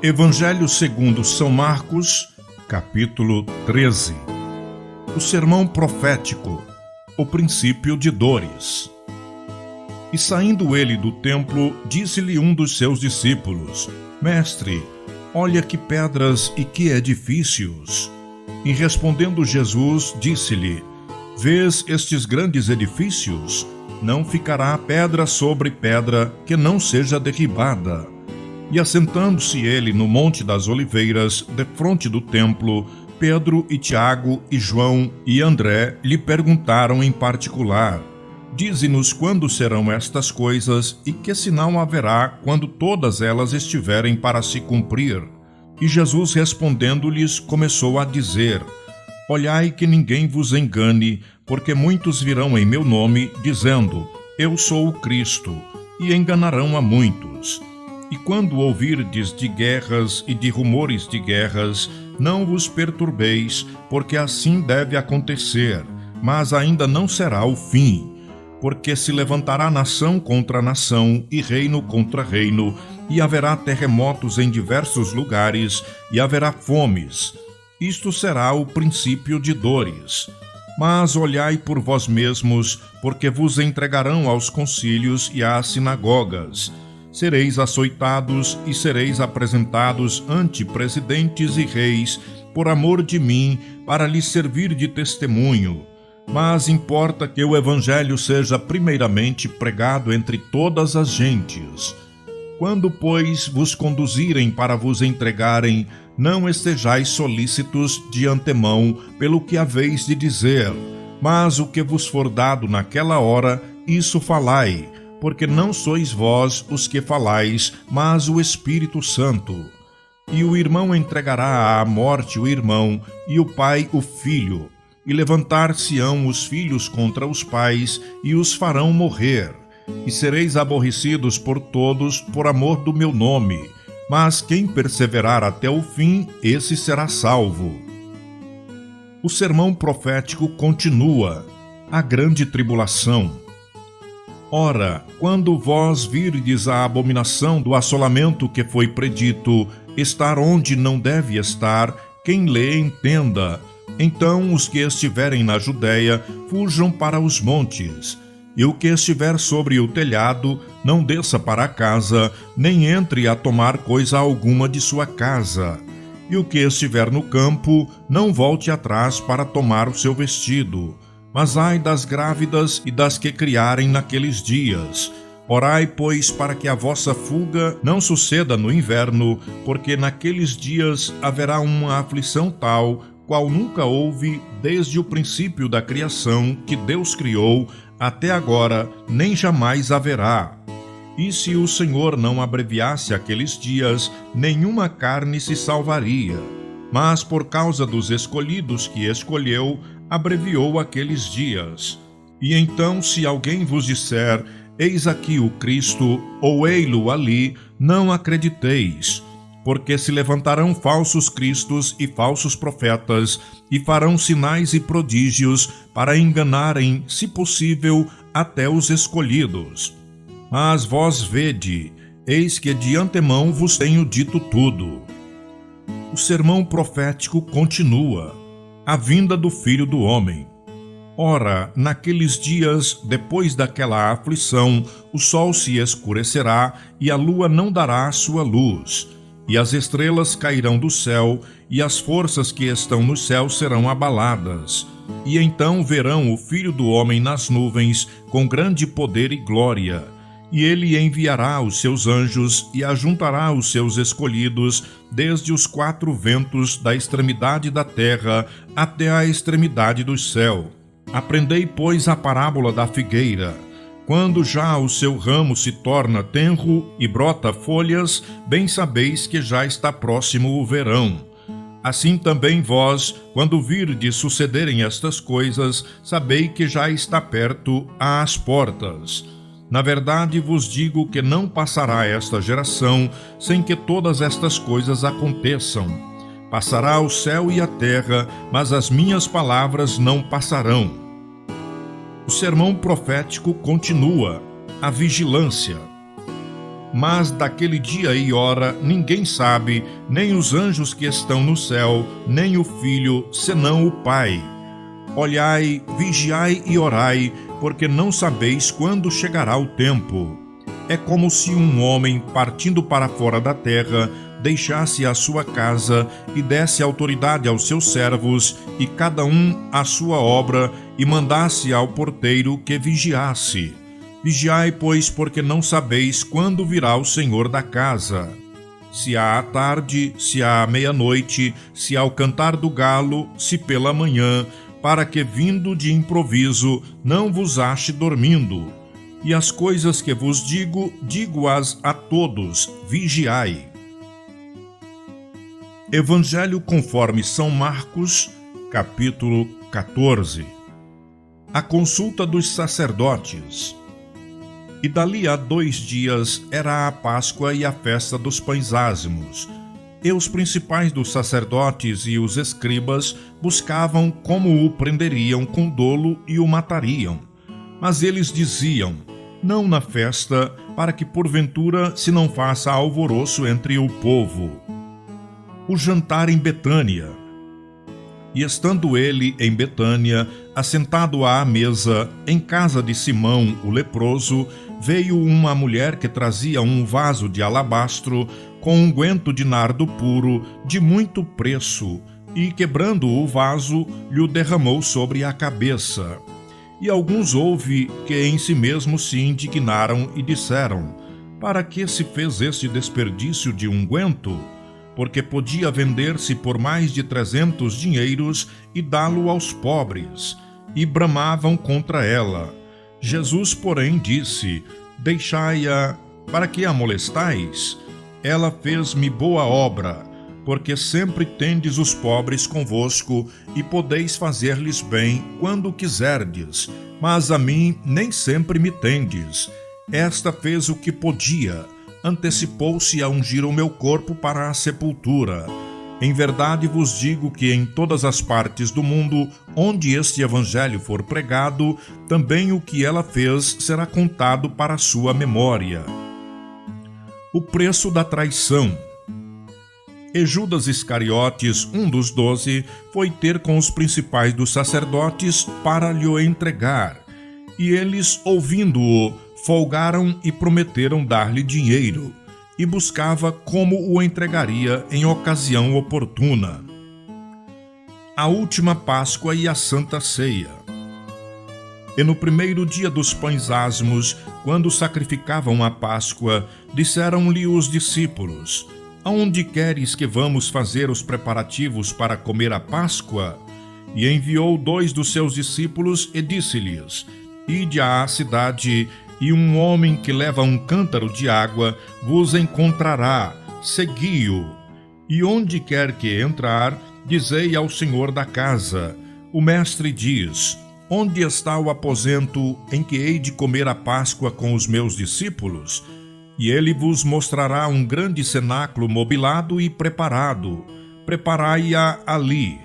Evangelho segundo São Marcos, capítulo 13. O sermão profético, o princípio de dores. E saindo ele do templo, disse-lhe um dos seus discípulos: Mestre, olha que pedras e que edifícios. E respondendo Jesus, disse-lhe: Vês estes grandes edifícios? Não ficará pedra sobre pedra que não seja derribada. E assentando-se ele no Monte das Oliveiras, defronte do templo, Pedro e Tiago e João e André lhe perguntaram em particular: Dize-nos quando serão estas coisas e que sinal haverá quando todas elas estiverem para se cumprir? E Jesus respondendo-lhes começou a dizer: Olhai que ninguém vos engane, porque muitos virão em meu nome, dizendo: Eu sou o Cristo, e enganarão a muitos. E quando ouvirdes de guerras e de rumores de guerras, não vos perturbeis, porque assim deve acontecer, mas ainda não será o fim. Porque se levantará nação contra nação e reino contra reino, e haverá terremotos em diversos lugares, e haverá fomes. Isto será o princípio de dores. Mas olhai por vós mesmos, porque vos entregarão aos concílios e às sinagogas. Sereis açoitados e sereis apresentados ante presidentes e reis, por amor de mim, para lhes servir de testemunho. Mas importa que o evangelho seja primeiramente pregado entre todas as gentes. Quando, pois, vos conduzirem para vos entregarem, não estejais solícitos de antemão pelo que haveis de dizer, mas o que vos for dado naquela hora, isso falai, porque não sois vós os que falais, mas o Espírito Santo. E o irmão entregará à morte o irmão, e o pai o filho. E levantar-se-ão os filhos contra os pais, e os farão morrer. E sereis aborrecidos por todos por amor do meu nome. Mas quem perseverar até o fim, esse será salvo. O sermão profético continua: a grande tribulação. Ora, quando vós virdes a abominação do assolamento que foi predito, estar onde não deve estar, quem lê entenda. Então os que estiverem na Judéia, fujam para os montes. E o que estiver sobre o telhado, não desça para a casa, nem entre a tomar coisa alguma de sua casa. E o que estiver no campo, não volte atrás para tomar o seu vestido. Mas ai das grávidas e das que criarem naqueles dias. Orai, pois, para que a vossa fuga não suceda no inverno, porque naqueles dias haverá uma aflição tal, qual nunca houve desde o princípio da criação que Deus criou, até agora, nem jamais haverá. E se o Senhor não abreviasse aqueles dias, nenhuma carne se salvaria. Mas por causa dos escolhidos que escolheu, abreviou aqueles dias. E então, se alguém vos disser: Eis aqui o Cristo, ou ei-lo ali, não acrediteis. Porque se levantarão falsos cristos e falsos profetas, e farão sinais e prodígios, para enganarem, se possível, até os escolhidos. Mas vós vede, eis que de antemão vos tenho dito tudo. O sermão profético continua: a vinda do Filho do Homem. Ora, naqueles dias, depois daquela aflição, o sol se escurecerá e a lua não dará a sua luz, e as estrelas cairão do céu, e as forças que estão no céu serão abaladas. E então verão o Filho do Homem nas nuvens, com grande poder e glória. E ele enviará os seus anjos e ajuntará os seus escolhidos desde os quatro ventos da extremidade da terra até a extremidade do céu. Aprendei, pois, a parábola da figueira. Quando já o seu ramo se torna tenro e brota folhas, bem sabeis que já está próximo o verão. Assim também vós, quando virdes sucederem estas coisas, sabei que já está perto às portas. Na verdade vos digo que não passará esta geração sem que todas estas coisas aconteçam. Passará o céu e a terra, mas as minhas palavras não passarão. O sermão profético continua: a vigilância. Mas daquele dia e hora ninguém sabe, nem os anjos que estão no céu, nem o Filho, senão o Pai. Olhai, vigiai e orai, porque não sabeis quando chegará o tempo. É como se um homem, partindo para fora da terra, deixasse a sua casa e desse autoridade aos seus servos, e cada um a sua obra, e mandasse ao porteiro que vigiasse. Vigiai, pois, porque não sabeis quando virá o Senhor da casa. Se há à tarde, se há à meia-noite, se ao cantar do galo, se pela manhã, para que, vindo de improviso, não vos ache dormindo. E as coisas que vos digo, digo-as a todos, vigiai. Evangelho conforme São Marcos, capítulo 14. A consulta dos sacerdotes. E dali a 2 dias era a Páscoa e a festa dos pães ázimos. E os principais dos sacerdotes e os escribas buscavam como o prenderiam com dolo e o matariam. Mas eles diziam: não na festa, para que porventura se não faça alvoroço entre o povo. O jantar em Betânia. E estando ele em Betânia, assentado à mesa, em casa de Simão, o leproso, veio uma mulher que trazia um vaso de alabastro com unguento de nardo puro, de muito preço, e, quebrando o vaso, lhe derramou sobre a cabeça. E alguns houve que em si mesmos se indignaram e disseram: para que se fez este desperdício de unguento? Porque podia vender-se por mais de 300 dinheiros e dá-lo aos pobres. E bramavam contra ela. Jesus, porém, disse: deixai-a, para que a molestais? Ela fez-me boa obra, porque sempre tendes os pobres convosco, e podeis fazer-lhes bem quando quiserdes, mas a mim nem sempre me tendes. Esta fez o que podia, antecipou-se a ungir o meu corpo para a sepultura. Em verdade vos digo que em todas as partes do mundo, onde este evangelho for pregado, também o que ela fez será contado para a sua memória. O preço da traição. E Judas Iscariotes, um dos 12, foi ter com os principais dos sacerdotes para lhe o entregar. E eles, ouvindo-o, folgaram e prometeram dar-lhe dinheiro, e buscava como o entregaria em ocasião oportuna. A última Páscoa e a Santa Ceia. E no primeiro dia dos pães ázimos, quando sacrificavam a Páscoa, disseram-lhe os discípulos: aonde queres que vamos fazer os preparativos para comer a Páscoa? E enviou 2 dos seus discípulos e disse-lhes: ide à cidade, e um homem que leva um cântaro de água vos encontrará, segui-o. E onde quer que entrar, dizei ao senhor da casa: o mestre diz: onde está o aposento em que hei de comer a Páscoa com os meus discípulos? E ele vos mostrará um grande cenáculo mobilado e preparado. Preparai-a ali.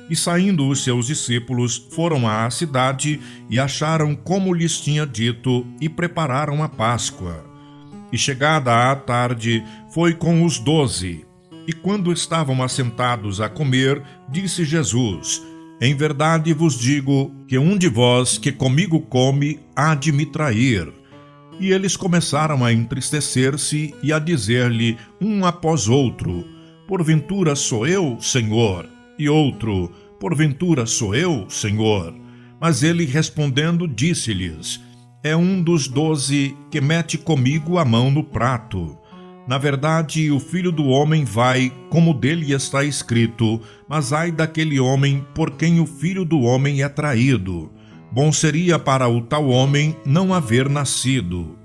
E saindo os seus discípulos, foram à cidade e acharam como lhes tinha dito, e prepararam a Páscoa. E chegada à tarde, foi com os 12. E quando estavam assentados a comer, disse Jesus: em verdade vos digo que um de vós que comigo come há de me trair. E eles começaram a entristecer-se e a dizer-lhe um após outro: porventura sou eu, Senhor? E outro: porventura sou eu, Senhor? Mas ele respondendo disse-lhes: é um dos 12 que mete comigo a mão no prato. Na verdade, o Filho do Homem vai, como dele está escrito, mas ai daquele homem por quem o Filho do Homem é traído. Bom seria para o tal homem não haver nascido.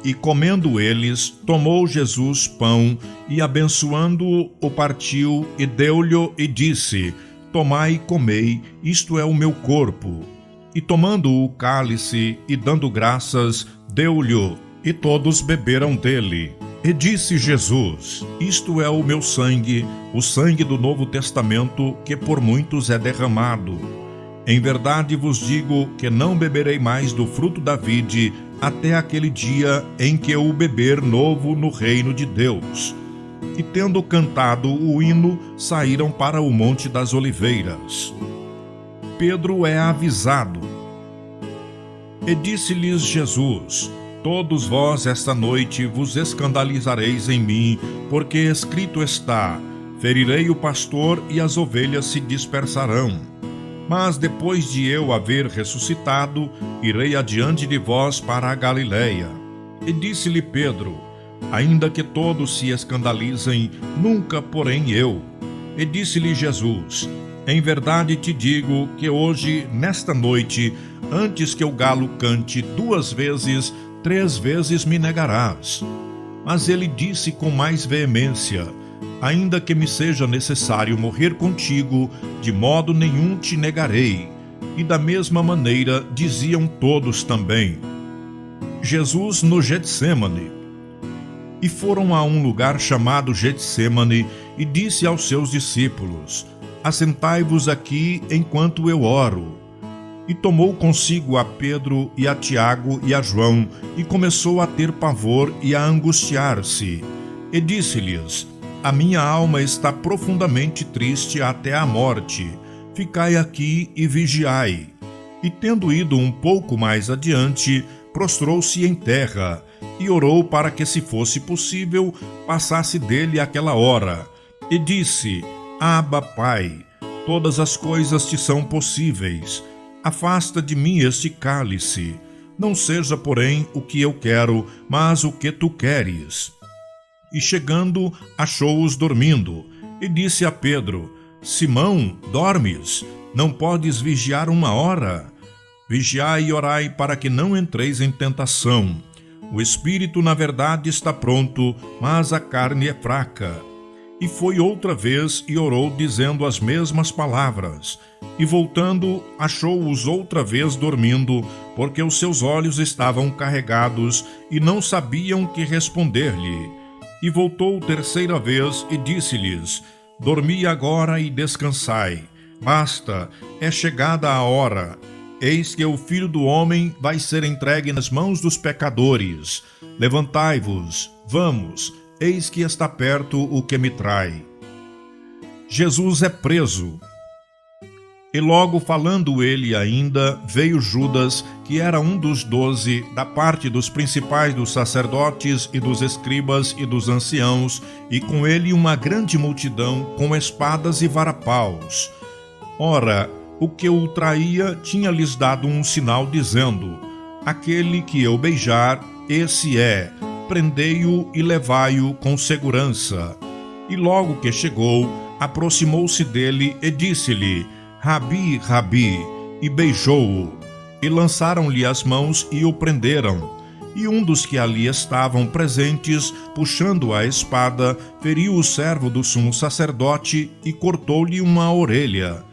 E comendo eles, tomou Jesus pão, e abençoando-o, o partiu, e deu-lhe, e disse: tomai e comei, isto é o meu corpo. E tomando o cálice, e dando graças, deu-lhe, e todos beberam dele. E disse Jesus: isto é o meu sangue, o sangue do Novo Testamento, que por muitos é derramado. Em verdade vos digo que não beberei mais do fruto da vide até aquele dia em que eu o beber novo no reino de Deus. E tendo cantado o hino, saíram para o Monte das Oliveiras. Pedro é avisado. E disse-lhes Jesus: todos vós esta noite vos escandalizareis em mim, porque escrito está: ferirei o pastor e as ovelhas se dispersarão. Mas depois de eu haver ressuscitado, irei adiante de vós para a Galileia. E disse-lhe Pedro: ainda que todos se escandalizem, nunca porém eu. E disse-lhe Jesus: em verdade te digo que hoje, nesta noite, antes que o galo cante 2 vezes, 3 vezes me negarás. Mas ele disse com mais veemência: ainda que me seja necessário morrer contigo, de modo nenhum te negarei. E da mesma maneira diziam todos também. Jesus no Getsêmane. E foram a um lugar chamado Getsêmane, e disse aos seus discípulos: assentai-vos aqui enquanto eu oro. E tomou consigo a Pedro e a Tiago e a João, e começou a ter pavor e a angustiar-se. E disse-lhes: a minha alma está profundamente triste até a morte. Ficai aqui e vigiai. E tendo ido um pouco mais adiante, prostrou-se em terra, e orou para que, se fosse possível, passasse dele aquela hora. E disse: Abba, Pai, todas as coisas te são possíveis. Afasta de mim este cálice. Não seja, porém, o que eu quero, mas o que tu queres. E chegando, achou-os dormindo, e disse a Pedro: Simão, dormes? Não podes vigiar 1 hora? Vigiai e orai para que não entreis em tentação. O espírito, na verdade, está pronto, mas a carne é fraca. E foi outra vez e orou, dizendo as mesmas palavras. E voltando, achou-os outra vez dormindo, porque os seus olhos estavam carregados e não sabiam que responder-lhe. E voltou 3ª vez e disse-lhes: dormi agora e descansai. Basta, é chegada a hora. Eis que o Filho do Homem vai ser entregue nas mãos dos pecadores. Levantai-vos, vamos, eis que está perto o que me trai. Jesus é preso. E logo falando ele ainda, veio Judas, que era um dos 12, da parte dos principais dos sacerdotes e dos escribas e dos anciãos, e com ele uma grande multidão com espadas e varapaus. Ora, o que o traía tinha-lhes dado um sinal, dizendo: aquele que eu beijar, esse é, prendei-o e levai-o com segurança. E logo que chegou, aproximou-se dele e disse-lhe: Rabi, Rabi, e beijou-o. E lançaram-lhe as mãos e o prenderam. E um dos que ali estavam presentes, puxando a espada, feriu o servo do sumo sacerdote e cortou-lhe uma orelha.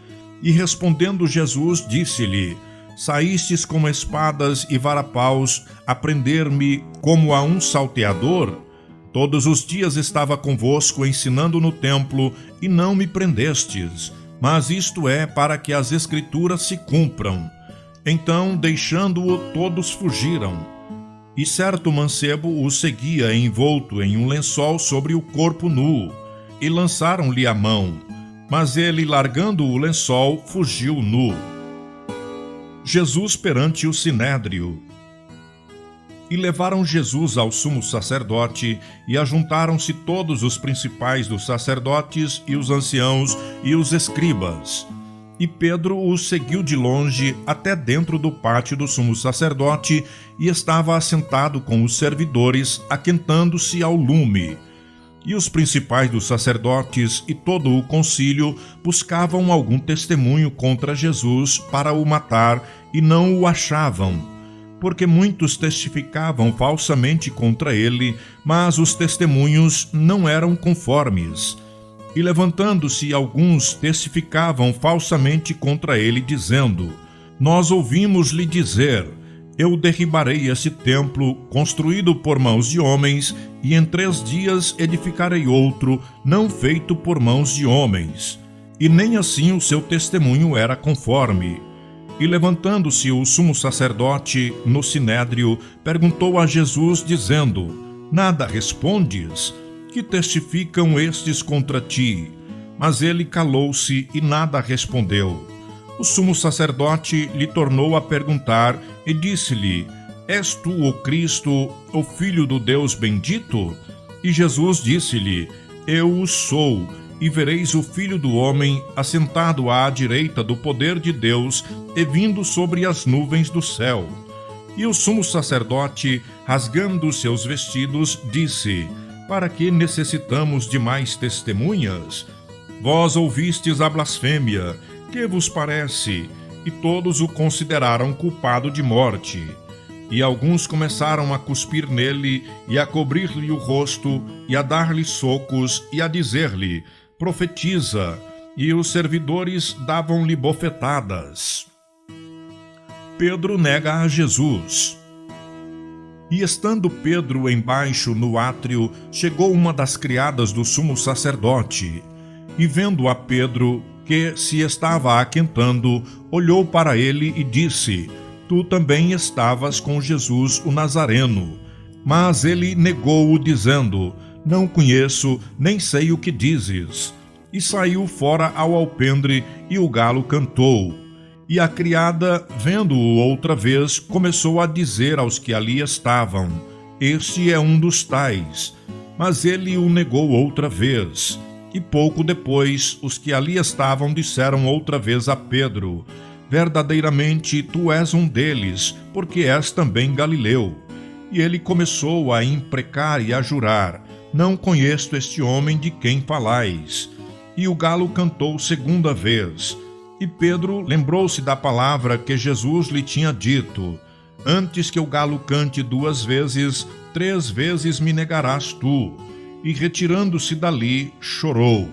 E respondendo Jesus, disse-lhe: saístes com espadas e varapaus a prender-me como a um salteador? Todos os dias estava convosco ensinando no templo, e não me prendestes. Mas isto é para que as Escrituras se cumpram. Então, deixando-o, todos fugiram. E certo mancebo o seguia envolto em um lençol sobre o corpo nu, e lançaram-lhe a mão. Mas ele, largando o lençol, fugiu nu. Jesus perante o Sinédrio. E levaram Jesus ao sumo sacerdote, e ajuntaram-se todos os principais dos sacerdotes, e os anciãos, e os escribas. E Pedro o seguiu de longe até dentro do pátio do sumo sacerdote, e estava assentado com os servidores, aquentando-se ao lume. E os principais dos sacerdotes e todo o concílio buscavam algum testemunho contra Jesus para o matar, e não o achavam, porque muitos testificavam falsamente contra ele, mas os testemunhos não eram conformes. E levantando-se alguns testificavam falsamente contra ele, dizendo: nós ouvimos-lhe dizer: eu derribarei esse templo, construído por mãos de homens, e em 3 dias edificarei outro, não feito por mãos de homens. E nem assim o seu testemunho era conforme. E levantando-se o sumo sacerdote no sinédrio, perguntou a Jesus, dizendo: Nada respondes? Que testificam estes contra ti? Mas ele calou-se e nada respondeu. O sumo sacerdote lhe tornou a perguntar e disse-lhe: És tu o Cristo, o Filho do Deus bendito? E Jesus disse-lhe: Eu o sou, e vereis o Filho do Homem assentado à direita do poder de Deus e vindo sobre as nuvens do céu. E o sumo sacerdote, rasgando seus vestidos, disse: Para que necessitamos de mais testemunhas? Vós ouvistes a blasfêmia, que vos parece? E todos o consideraram culpado de morte. E alguns começaram a cuspir nele, e a cobrir-lhe o rosto, e a dar-lhe socos, e a dizer-lhe: Profetiza. E os servidores davam-lhe bofetadas. Pedro nega a Jesus. E estando Pedro embaixo no átrio, chegou uma das criadas do sumo sacerdote, e vendo a Pedro, que se estava aquentando, olhou para ele e disse: Tu também estavas com Jesus o Nazareno. Mas ele negou-o, dizendo: Não conheço, nem sei o que dizes. E saiu fora ao alpendre, e o galo cantou. E a criada, vendo-o outra vez, começou a dizer aos que ali estavam: Este é um dos tais. Mas ele o negou outra vez. E pouco depois, os que ali estavam disseram outra vez a Pedro: Verdadeiramente tu és um deles, porque és também galileu. E ele começou a imprecar e a jurar: Não conheço este homem de quem falais. E o galo cantou segunda vez. E Pedro lembrou-se da palavra que Jesus lhe tinha dito: Antes que o galo cante 2 vezes, 3 vezes me negarás tu. E retirando-se dali, chorou.